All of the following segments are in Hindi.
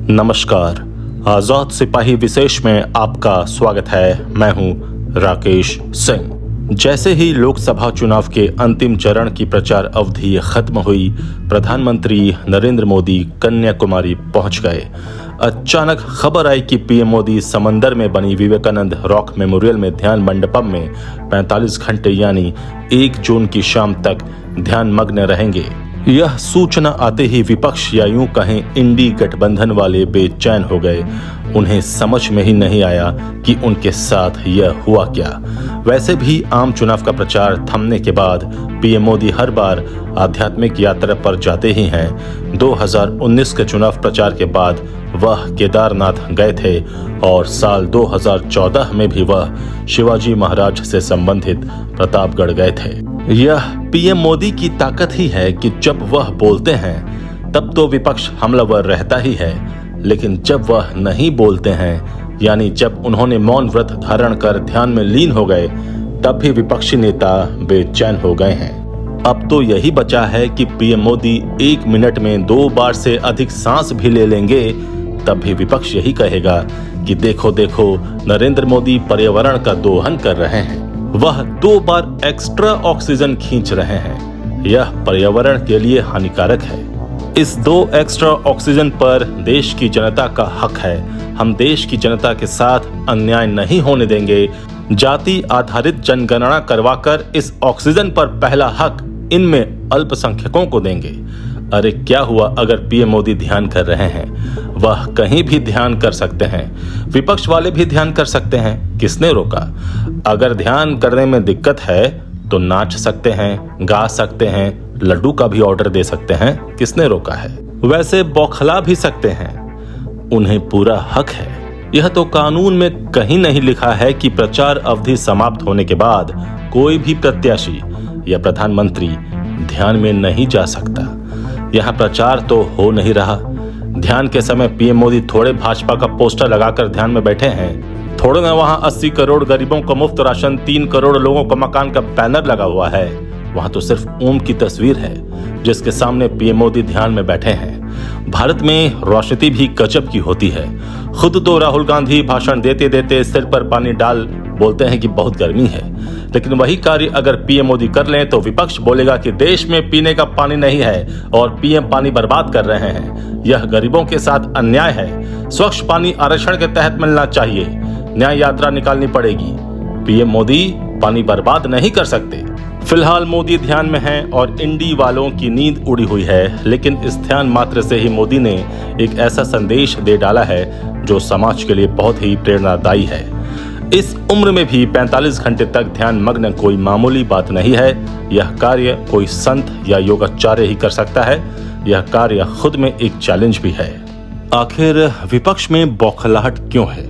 नमस्कार, आजाद सिपाही विशेष में आपका स्वागत है। मैं हूं राकेश सिंह। जैसे ही लोकसभा चुनाव के अंतिम चरण की प्रचार अवधि खत्म हुई, प्रधानमंत्री नरेंद्र मोदी कन्याकुमारी पहुंच गए। अचानक खबर आई कि पीएम मोदी समंदर में बनी विवेकानंद रॉक मेमोरियल में ध्यान मंडपम में 45 घंटे यानी 1 जून की शाम तक ध्यान मग्न रहेंगे। यह सूचना आते ही विपक्ष या यूं कहें इंडी गठबंधन वाले बेचैन हो गए। उन्हें समझ में ही नहीं आया कि उनके साथ यह हुआ क्या। वैसे भी आम चुनाव का प्रचार थमने के बाद पीएम मोदी हर बार आध्यात्मिक यात्रा पर जाते ही हैं। 2019 के चुनाव प्रचार के बाद वह केदारनाथ गए थे और साल 2014 में भी वह शिवाजी महाराज से संबंधित प्रतापगढ़ गए थे। यह पीएम मोदी की ताकत ही है कि जब वह बोलते हैं तब तो विपक्ष हमलावर रहता ही है, लेकिन जब वह नहीं बोलते हैं यानी जब उन्होंने मौन व्रत धारण कर ध्यान में लीन हो गए, तब भी विपक्षी नेता बेचैन हो गए हैं। अब तो यही बचा है कि पीएम मोदी 1 मिनट में 2 बार से अधिक सांस भी ले लेंगे, तब भी विपक्ष यही कहेगा कि देखो देखो नरेंद्र मोदी पर्यावरण का दोहन कर रहे हैं, वह 2 बार एक्स्ट्रा ऑक्सीजन खींच रहे हैं। यह पर्यावरण के लिए हानिकारक है। इस 2 एक्स्ट्रा ऑक्सीजन पर देश की जनता का हक है। हम देश की जनता के साथ अन्याय नहीं होने देंगे। जाति आधारित जनगणना करवाकर इस ऑक्सीजन पर पहला हक इनमें अल्पसंख्यकों को देंगे। अरे क्या हुआ अगर पीएम मोदी ध्यान कर रहे हैं? वह कहीं भी ध्यान कर सकते हैं, विपक्ष वाले भी ध्यान कर सकते हैं। किसने रोका? अगर ध्यान करने में दिक्कत है तो नाच सकते हैं, गा सकते हैं, लड्डू का भी ऑर्डर दे सकते हैं। किसने रोका है? वैसे बौखला भी सकते हैं, उन्हें पूरा हक है। यह तो कानून में कहीं नहीं लिखा है कि प्रचार अवधि समाप्त होने के बाद कोई भी प्रत्याशी या प्रधानमंत्री ध्यान में नहीं जा सकता। यहाँ प्रचार तो हो नहीं रहा। ध्यान के समय पीएम मोदी थोड़े भाजपा का पोस्टर लगाकर ध्यान में बैठे हैं, थोड़े न वहाँ 80 करोड़ गरीबों को मुफ्त राशन, 3 करोड़ लोगों को मकान का बैनर लगा हुआ है। वहाँ तो सिर्फ ओम की तस्वीर है जिसके सामने पीएम मोदी ध्यान में बैठे हैं। भारत में राजनीति भी गजब की होती है। खुद तो राहुल गांधी भाषण देते देते सिर पर पानी डाल बोलते हैं कि बहुत गर्मी है, लेकिन वही कार्य अगर पीएम मोदी कर लें तो विपक्ष बोलेगा कि देश में पीने का पानी नहीं है और पीएम पानी बर्बाद कर रहे हैं। यह गरीबों के साथ अन्याय है। स्वच्छ पानी आरक्षण के तहत मिलना चाहिए। न्याय यात्रा निकालनी पड़ेगी। पीएम मोदी पानी बर्बाद नहीं कर सकते। फिलहाल मोदी ध्यान में हैं और इंडी वालों की नींद उड़ी हुई है, लेकिन इस ध्यान मात्र से ही मोदी ने एक ऐसा संदेश दे डाला है जो समाज के लिए बहुत ही प्रेरणादायी है। इस उम्र में भी 45 घंटे तक ध्यान मग्न कोई मामूली बात नहीं है। यह कार्य कोई संत या योगाचार्य ही कर सकता है। यह कार्य खुद में एक चैलेंज भी है। आखिर विपक्ष में बौखलाहट क्यों है?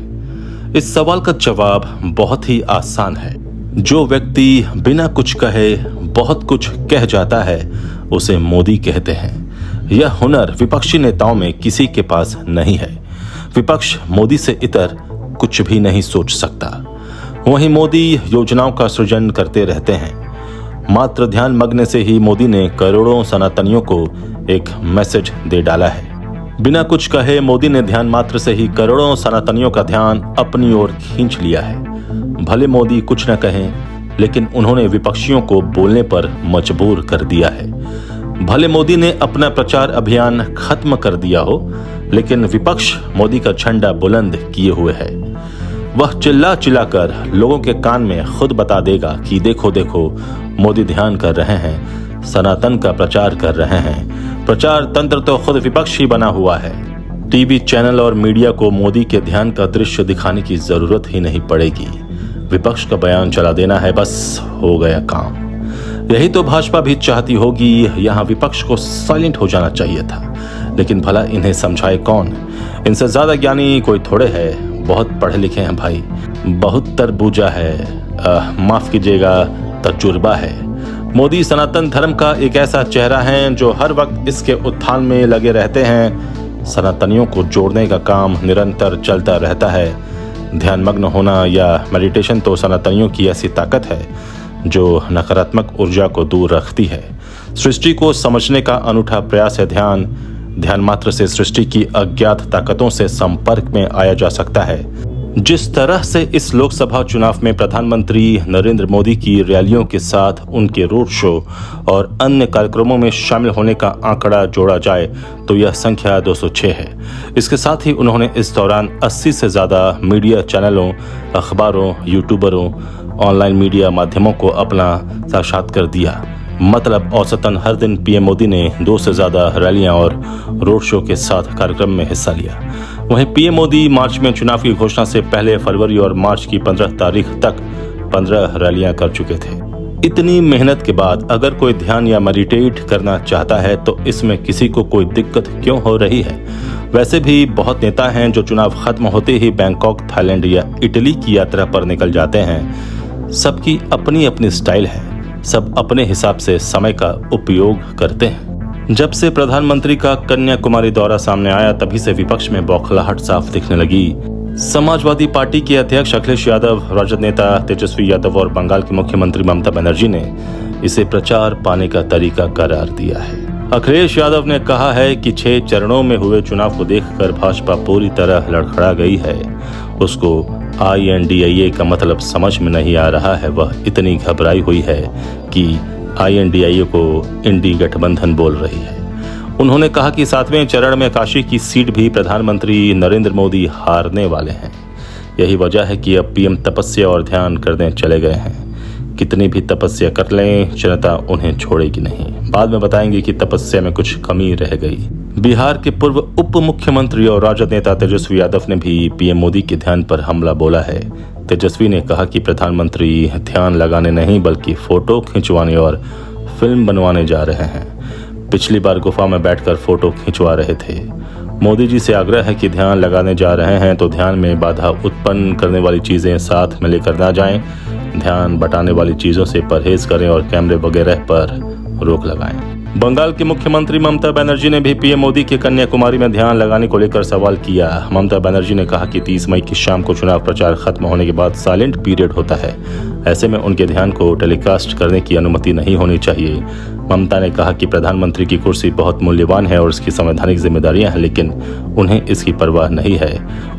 इस सवाल का जवाब बहुत ही आसान है। जो व्यक्ति बिना कुछ कहे बहुत कुछ कह जाता है उसे मोदी कहते हैं। यह हुनर विपक्षी नेताओं में किसी के पास नहीं है। विपक्ष मोदी से इतर कुछ भी नहीं सोच सकता। वहीं मोदी योजनाओं का सृजन करते रहते हैं। मात्र ध्यान मग्न से ही मोदी ने करोड़ों सनातनियों को एक मैसेज दे डाला है। बिना कुछ कहे मोदी ने ध्यान मात्र से ही करोड़ों सनातनियों का ध्यान अपनी ओर खींच लिया है। भले मोदी कुछ न कहें, लेकिन उन्होंने विपक्षियों को बोलने पर मजबूर कर दिया है। भले मोदी ने अपना प्रचार अभियान खत्म कर दिया हो, लेकिन विपक्ष मोदी का झंडा बुलंद किए हुए है। वह चिल्ला चिल्लाकर लोगों के कान में खुद बता देगा कि देखो देखो मोदी ध्यान कर रहे हैं, सनातन का प्रचार कर रहे हैं। प्रचार तंत्र तो खुद विपक्ष ही बना हुआ है। टीवी चैनल और मीडिया को मोदी के ध्यान का दृश्य दिखाने की जरूरत ही नहीं पड़ेगी। विपक्ष का बयान चला देना है, बस हो गया काम। यही तो भाजपा भी चाहती होगी। यहाँ विपक्ष को साइलेंट हो जाना चाहिए था, लेकिन भला इन्हें समझाए कौन? इनसे ज्यादा ज्ञानी कोई थोड़े है। बहुत पढ़े लिखे हैं भाई, बहुत तरबूजा है, माफ कीजिएगा तजुर्बा है। मोदी सनातन धर्म का एक ऐसा चेहरा है जो हर वक्त इसके उत्थान में लगे रहते हैं। सनातनियों को जोड़ने का काम निरंतर चलता रहता है। ध्यानमग्न होना या मेडिटेशन तो सनातनियों की ऐसी ताकत है जो नकारात्मक ऊर्जा को दूर रखती है। सृष्टि को समझने का अनूठा प्रयास है ध्यान। ध्यान मात्र से सृष्टि की अज्ञात ताकतों से संपर्क में आया जा सकता है। जिस तरह से इस लोकसभा चुनाव में प्रधानमंत्री नरेंद्र मोदी की रैलियों के साथ उनके रोड शो और अन्य कार्यक्रमों में शामिल होने का आंकड़ा जोड़ा जाए तो यह संख्या 206 है। इसके साथ ही उन्होंने इस दौरान 80 से ज्यादा मीडिया चैनलों, अखबारों, यूट्यूबरों, ऑनलाइन मीडिया माध्यमों को अपना साक्षात्कार दिया। मतलब औसतन हर दिन पीएम मोदी ने 2 से ज्यादा रैलियां और रोड शो के साथ कार्यक्रम में हिस्सा लिया। वहीं पीएम मोदी मार्च में चुनाव की घोषणा से पहले फरवरी और मार्च की 15 तारीख तक 15 रैलियां कर चुके थे। इतनी मेहनत के बाद अगर कोई ध्यान या मेडिटेट करना चाहता है तो इसमें किसी को कोई दिक्कत क्यों हो रही है? वैसे भी बहुत नेता हैं जो चुनाव खत्म होते ही बैंकॉक, थाईलैंड या इटली की यात्रा पर निकल जाते हैं। सबकी अपनी अपनी स्टाइल है, सब अपने हिसाब से समय का उपयोग करते हैं। जब से प्रधानमंत्री का कन्याकुमारी दौरा सामने आया तभी से विपक्ष में बौखलाहट साफ दिखने लगी। समाजवादी पार्टी के अध्यक्ष अखिलेश यादव, राजद नेता तेजस्वी यादव और बंगाल की मुख्यमंत्री ममता बनर्जी ने इसे प्रचार पाने का तरीका करार दिया है। अखिलेश यादव ने कहा है कि 6 चरणों में हुए चुनाव को देखकर भाजपा पूरी तरह लड़खड़ा गई है। उसको INDIA का मतलब समझ में नहीं आ रहा है। वह इतनी घबराई हुई है कि INDIA को इंडी गठबंधन बोल रही है। उन्होंने कहा कि 7वें चरण में काशी की सीट भी प्रधानमंत्री नरेंद्र मोदी हारने वाले हैं। यही वजह है कि अब पीएम तपस्या और ध्यान करने चले गए हैं। कितनी भी तपस्या कर लें, जनता उन्हें छोड़ेगी नहीं। बाद में बताएंगे कि तपस्या में कुछ कमी रह गई। बिहार के पूर्व उप मुख्यमंत्री और राजद नेता तेजस्वी यादव ने भी पीएम मोदी के ध्यान पर हमला बोला है। तेजस्वी ने कहा कि प्रधानमंत्री ध्यान लगाने नहीं बल्कि फोटो खिंचवाने और फिल्म बनवाने जा रहे हैं। पिछली बार गुफा में बैठकर फोटो खिंचवा रहे थे। मोदी जी से आग्रह है कि ध्यान लगाने जा रहे हैं तो ध्यान में बाधा उत्पन्न करने वाली चीजें साथ में लेकर ना जाएं। ध्यान बटाने वाली चीजों से परहेज करें और कैमरे वगैरह पर रोक लगाएं। बंगाल की मुख्यमंत्री ममता बनर्जी ने भी पीएम मोदी के कन्याकुमारी में ध्यान लगाने को लेकर सवाल किया। ममता बनर्जी ने कहा कि 30 मई की शाम को चुनाव प्रचार खत्म होने के बाद साइलेंट पीरियड होता है। ऐसे में उनके ध्यान को टेलीकास्ट करने की अनुमति नहीं होनी चाहिए। ममता ने कहा कि प्रधानमंत्री की कुर्सी बहुत मूल्यवान है और उसकी संवैधानिक जिम्मेदारियां हैं, लेकिन उन्हें इसकी परवाह नहीं है।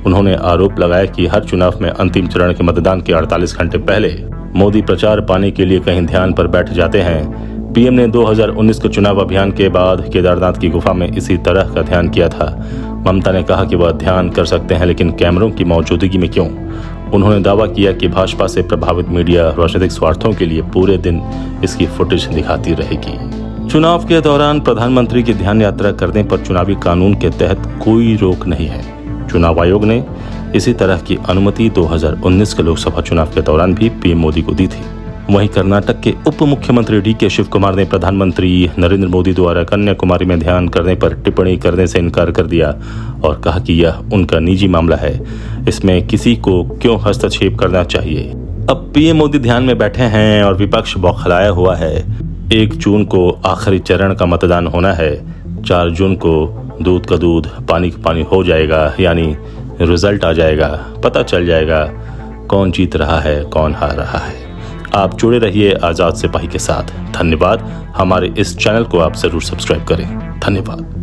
उन्होंने आरोप लगाया कि हर चुनाव में अंतिम चरण के मतदान के 48 घंटे पहले मोदी प्रचार पाने के लिए कहीं ध्यान पर बैठ जाते हैं। पीएम ने 2019 के चुनाव अभियान के बाद केदारनाथ की गुफा में इसी तरह का ध्यान किया था। ममता ने कहा कि वह ध्यान कर सकते हैं, लेकिन कैमरों की मौजूदगी में क्यों? उन्होंने दावा किया कि भाजपा से प्रभावित मीडिया राजनीतिक स्वार्थों के लिए पूरे दिन इसकी फुटेज दिखाती रहेगी। चुनाव के दौरान प्रधानमंत्री की ध्यान यात्रा करने पर चुनावी कानून के तहत कोई रोक नहीं है। चुनाव आयोग ने इसी तरह की अनुमति 2019 के लोकसभा चुनाव के दौरान भी पीएम मोदी को दी थी। वहीं कर्नाटक के उप मुख्यमंत्री DK शिव कुमार ने प्रधानमंत्री नरेंद्र मोदी द्वारा कन्याकुमारी में ध्यान करने पर टिप्पणी करने से इनकार कर दिया और कहा कि यह उनका निजी मामला है, इसमें किसी को क्यों हस्तक्षेप करना चाहिए। अब पीएम मोदी ध्यान में बैठे हैं और विपक्ष बौखलाया हुआ है। 1 जून को आखिरी चरण का मतदान होना है। 4 जून को दूध का दूध, पानी का पानी हो जाएगा, यानी रिजल्ट आ जाएगा। पता चल जाएगा कौन जीत रहा है, कौन हार रहा है। आप जुड़े रहिए आजाद सिपाही के साथ। धन्यवाद। हमारे इस चैनल को आप जरूर सब्सक्राइब करें। धन्यवाद।